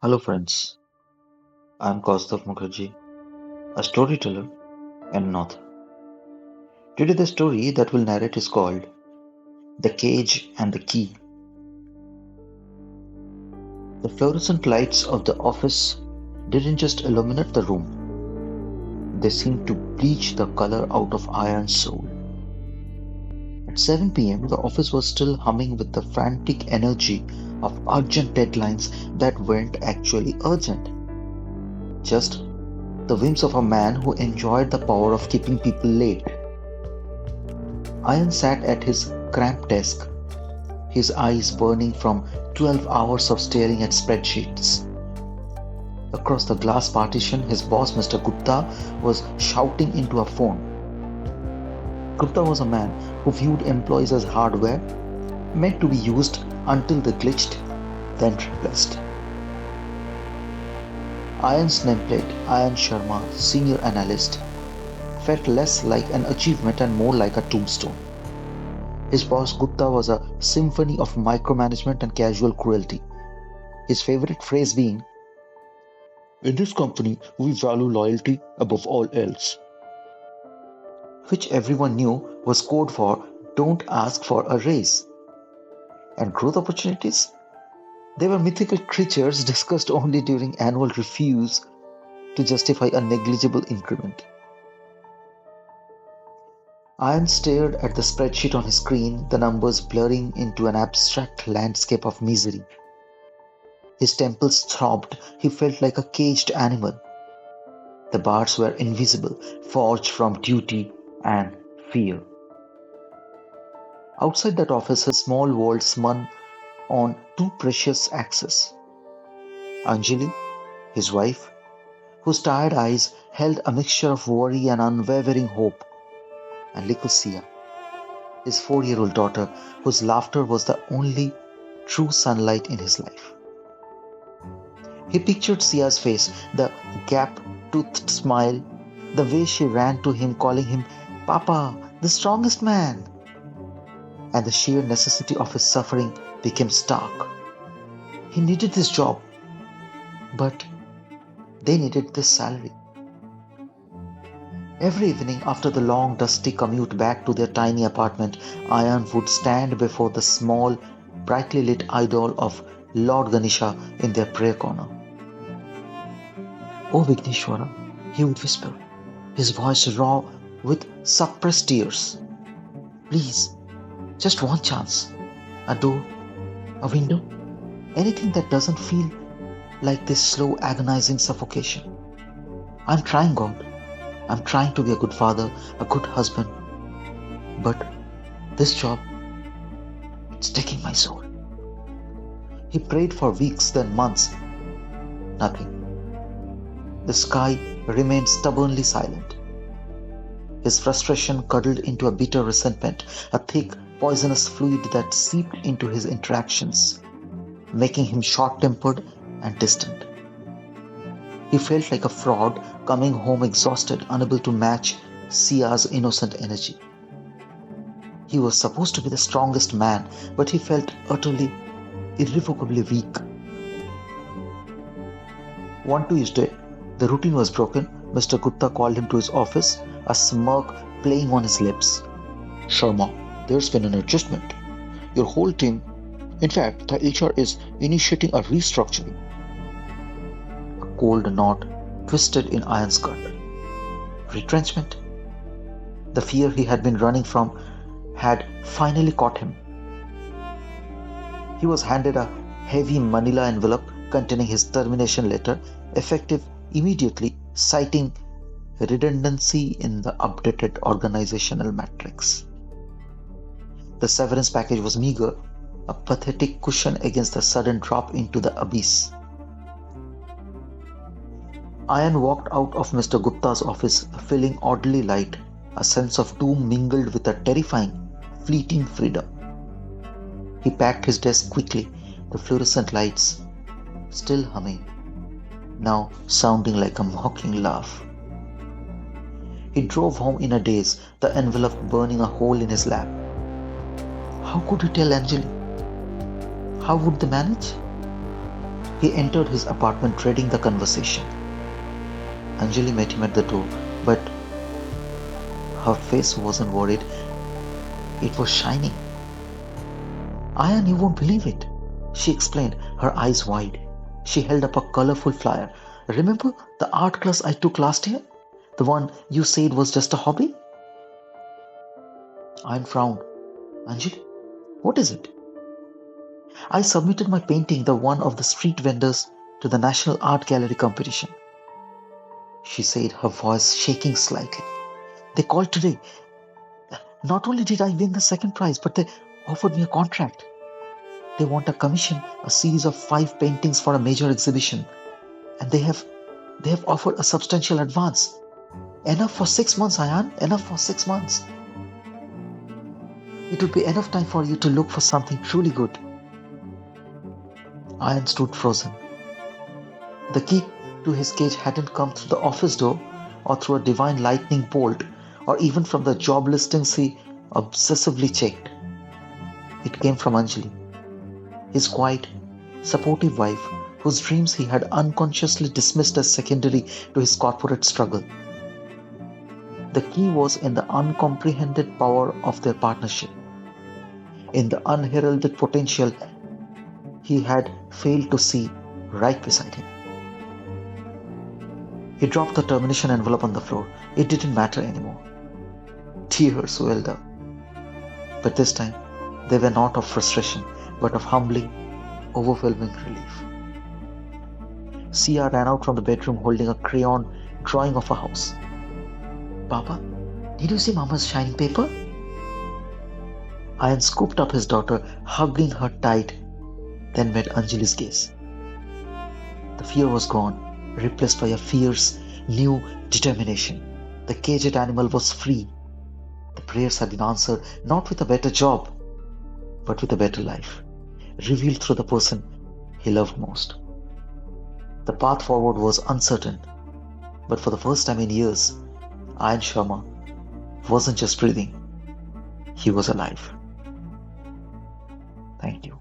Hello, friends. I'm Kaustav Mukherjee, a storyteller and an author. Today, the story that we'll narrate is called The Cage and the Key. The fluorescent lights of the office didn't just illuminate the room, they seemed to bleach the color out of Iron's soul. At 7 p.m., the office was still humming with the frantic energy of urgent deadlines that weren't actually urgent, just the whims of a man who enjoyed the power of keeping people late. Ian sat at his cramped desk, his eyes burning from 12 hours of staring at spreadsheets. Across the glass partition, his boss, Mr. Gupta, was shouting into a phone. Gupta was a man who viewed employees as hardware, meant to be used until they glitched, then replaced. Ian's nameplate, Ian Sharma, senior analyst, felt less like an achievement and more like a tombstone. His boss Gupta was a symphony of micromanagement and casual cruelty. His favorite phrase being, "In this company, we value loyalty above all else," which everyone knew was code for "don't ask for a raise." And growth opportunities? They were mythical creatures discussed only during annual reviews to justify a negligible increment. Ian stared at the spreadsheet on his screen, the numbers blurring into an abstract landscape of misery. His temples throbbed. He felt like a caged animal. The bars were invisible, forged from duty and fear. Outside that office, his small world spun on two precious axes. Anjali, his wife, whose tired eyes held a mixture of worry and unwavering hope, and Likusia, his 4-year-old daughter, whose laughter was the only true sunlight in his life. He pictured Sia's face, the gap-toothed smile, the way she ran to him calling him Papa, the strongest man. And the sheer necessity of his suffering became stark. He needed this job, but they needed this salary. Every evening after the long dusty commute back to their tiny apartment, Ayan would stand before the small, brightly lit idol of Lord Ganesha in their prayer corner. "Oh Vigneshwara," he would whisper, his voice raw with suppressed tears. "Please, just one chance. A door, a window, anything that doesn't feel like this slow, agonizing suffocation. I'm trying, God. I'm trying to be a good father, a good husband. But this job, it's taking my soul." He prayed for weeks, then months. Nothing. The sky remained stubbornly silent. His frustration cuddled into a bitter resentment, a thick, poisonous fluid that seeped into his interactions, making him short tempered and distant. He felt like a fraud coming home exhausted, unable to match Sia's innocent energy. He was supposed to be the strongest man, but he felt utterly, irrevocably weak. One Tuesday, the routine was broken. Mr. Gupta called him to his office, a smirk playing on his lips. "Sharma, there's been an adjustment. Your whole team, in fact, the HR is initiating a restructuring." A cold knot twisted in Iron's gut. Retrenchment? The fear he had been running from had finally caught him. He was handed a heavy manila envelope containing his termination letter, effective immediately, citing redundancy in the updated organizational matrix. The severance package was meager, a pathetic cushion against the sudden drop into the abyss. Ian walked out of Mr. Gupta's office feeling oddly light, a sense of doom mingled with a terrifying, fleeting freedom. He packed his desk quickly, the fluorescent lights still humming, now sounding like a mocking laugh. He drove home in a daze, the envelope burning a hole in his lap. How could he tell Anjali? How would they manage? He entered his apartment dreading the conversation. Anjali met him at the door, but her face wasn't worried, it was shining. Ayan, you won't believe it, she explained, her eyes wide. She held up a colorful flyer. Remember the art class I took last year? The one you said was just a hobby? Ayan frowned. Anjali, what is it? I submitted my painting, the one of the street vendors, to the National Art Gallery competition, she said, her voice shaking slightly. They called today. Not only did I win the second prize, but they offered me a contract. They want to commission a series of 5 paintings for a major exhibition, and they have offered a substantial advance. Enough for 6 months, Ayan. Enough for 6 months. It would be enough time for you to look for something truly good. Ayan stood frozen. The key to his cage hadn't come through the office door or through a divine lightning bolt or even from the job listings he obsessively checked. It came from Anjali, his quiet, supportive wife whose dreams he had unconsciously dismissed as secondary to his corporate struggle. The key was in the uncomprehended power of their partnership, in the unheralded potential he had failed to see right beside him. He dropped the termination envelope on the floor. It didn't matter anymore. Tears welled up. But this time, they were not of frustration, but of humbling, overwhelming relief. Sia ran out from the bedroom holding a crayon drawing of a house. Papa, did you see Mama's shining paper? Ayan scooped up his daughter, hugging her tight, then met Anjali's gaze. The fear was gone, replaced by a fierce, new determination. The caged animal was free. The prayers had been answered not with a better job, but with a better life, revealed through the person he loved most. The path forward was uncertain, but for the first time in years, Ayan Sharma wasn't just breathing, he was alive. Thank you.